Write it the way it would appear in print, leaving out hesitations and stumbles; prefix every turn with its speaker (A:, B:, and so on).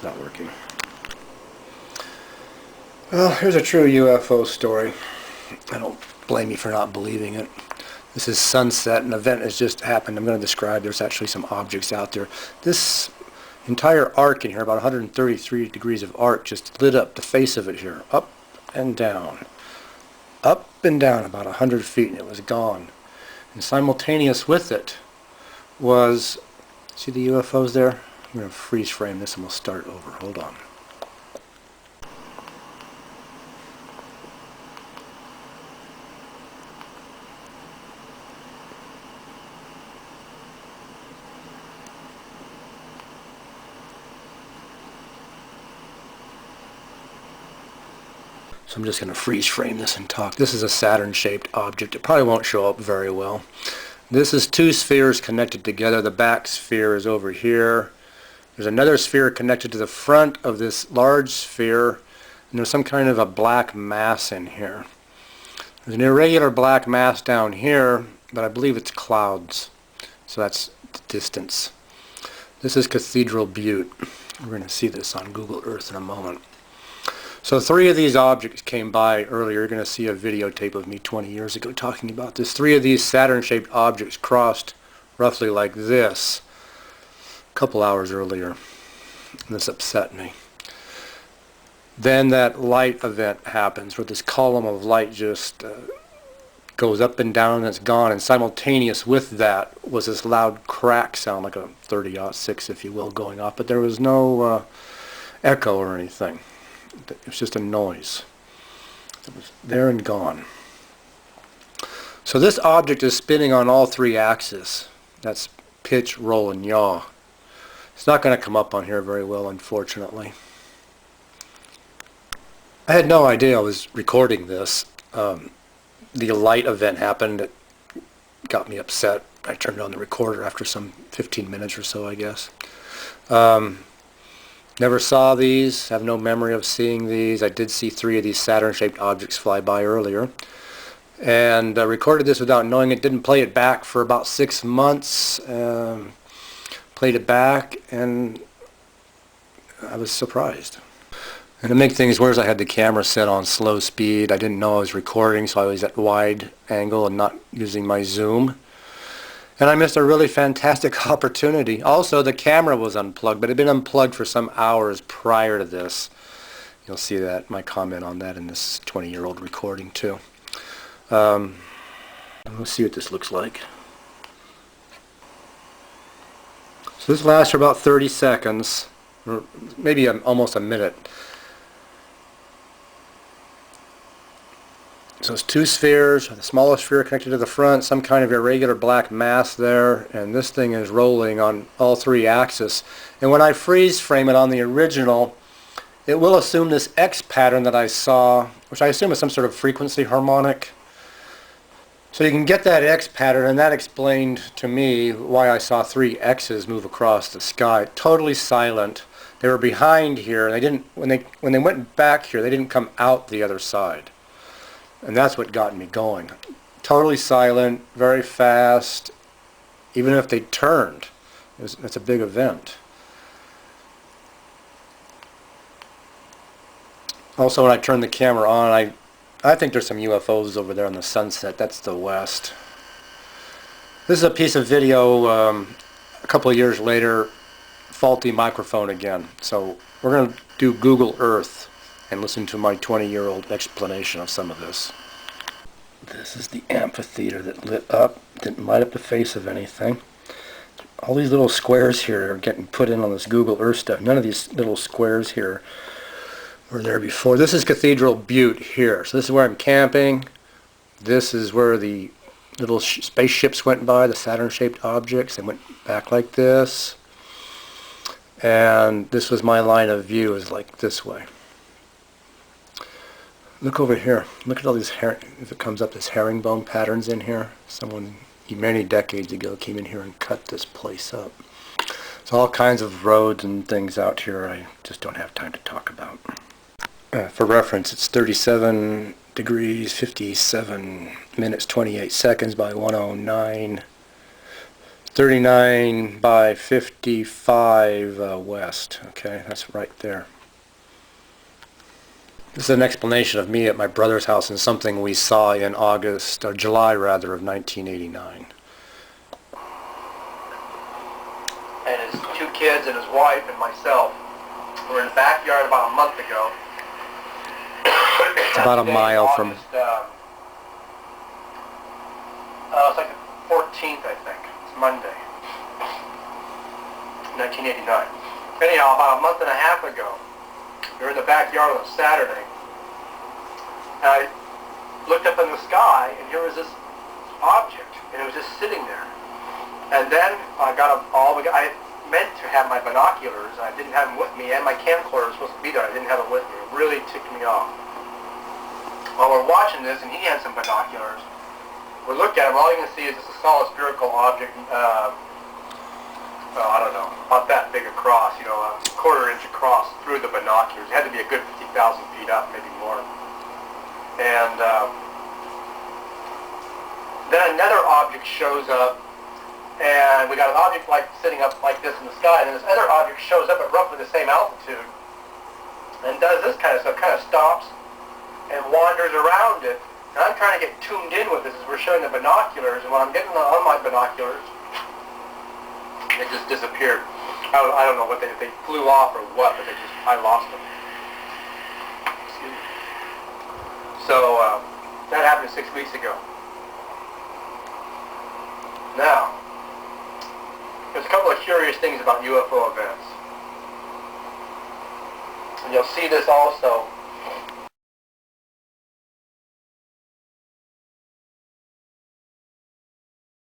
A: It's not working. Well, here's a true UFO story. I don't blame you for not believing it. This is sunset. An event has just happened. I'm going to describe. There's actually some objects out there. This entire arc in here, about 133 degrees of arc, just lit up the face of it here. Up and down. Up and down about 100 feet, and it was gone. And simultaneous with it was, see the UFOs there? I'm going to freeze frame this and we'll start over. Hold on. So I'm just going to freeze frame this and talk. This is a Saturn-shaped object. It probably won't show up very well. This is two spheres connected together. The back sphere is over here. There's another sphere connected to the front of this large sphere, and there's some kind of a black mass in here. There's an irregular black mass down here, but I believe it's clouds. So that's the distance. This is Cathedral Butte. We're going to see this on Google Earth in a moment. So 3 of these objects came by earlier. You're going to see a videotape of me 20 years ago talking about this. 3 of these Saturn-shaped objects crossed roughly like this a couple hours earlier. And this upset me. Then that light event happens where this column of light just goes up and down and it's gone. And simultaneous with that was this loud crack sound, like a 30-06, if you will, going off. But there was no echo or anything. It was just a noise. It was there and gone. So this object is spinning on all 3 axes. That's pitch, roll, and yaw. It's not going to come up on here very well, unfortunately. I had no idea I was recording this. The light event happened. It got me upset. I turned on the recorder after some 15 minutes or so, I guess. Never saw these, have no memory of seeing these. I did see 3 of these Saturn-shaped objects fly by earlier. And recorded this without knowing it. Didn't play it back for about 6 months. Played it back and I was surprised. And to make things worse, I had the camera set on slow speed. I didn't know I was recording, so I was at wide angle and not using my zoom. And I missed a really fantastic opportunity. Also, the camera was unplugged, but it had been unplugged for some hours prior to this. You'll see that, my comment on that in this 20-year-old recording, too. Let's see what this looks like. So this lasts for about 30 seconds, or maybe almost a minute. So it's 2 spheres, the smallest sphere connected to the front, some kind of irregular black mass there, and this thing is rolling on all 3 axes. And when I freeze frame it on the original, it will assume this X pattern that I saw, which I assume is some sort of frequency harmonic. So you can get that X pattern, and that explained to me why I saw 3 X's move across the sky. Totally silent. They were behind here, and they didn't. When they went back here, they didn't come out the other side. And that's what got me going. Totally silent, very fast. Even if they turned, it's a big event. Also, when I turned the camera on, I think there's some UFOs over there on the sunset. That's the west. This is a piece of video a couple of years later, faulty microphone again. So we're going to do Google Earth and listen to my 20-year-old explanation of some of this. This is the amphitheater that lit up, didn't light up the face of anything. All these little squares here are getting put in on this Google Earth stuff. None of these little squares here were there before. This is Cathedral Butte here. So this is where I'm camping. This is where the little spaceships went by, the Saturn-shaped objects. They went back like this. And this was my line of view, is like this way. Look over here. Look at all these, if it comes up, this herringbone patterns in here. Someone many decades ago came in here and cut this place up. So all kinds of roads and things out here I just don't have time to talk about. For reference, it's 37 degrees, 57 minutes, 28 seconds by 109 39 by 55 west. Okay, that's right there. This is an explanation of me at my brother's house and something we saw in August, or July rather, of 1989.
B: And his 2 kids and his wife and myself were in the backyard about a month ago.
A: It's about a mile from...
B: It's like the 14th, I think. It's Monday, 1989. Anyhow, about a month and a half ago, we were in the backyard on a Saturday, and I looked up in the sky, and here was this object, and it was just sitting there. And then I I meant to have my binoculars, and I didn't have them with me, and my camcorder was supposed to be there. I didn't have it with me. It really ticked me off. While we're watching this, and he had some binoculars, we looked at him, all you can see is just a solid spherical object, I don't know, about that big across, you know, a quarter-inch across through the binoculars. It had to be a good 50,000 feet up, maybe more. And then another object shows up, and we got an object like sitting up like this in the sky, and then this other object shows up at roughly the same altitude, and does this kind of stuff, kind of stops and wanders around it. And I'm trying to get tuned in with this as we're showing the binoculars, and when I'm getting on my binoculars, it just disappeared. I don't know what if they flew off or what, but I lost them. Excuse me. So that happened 6 weeks ago. Now, there's a couple of curious things about UFO events. And you'll see this also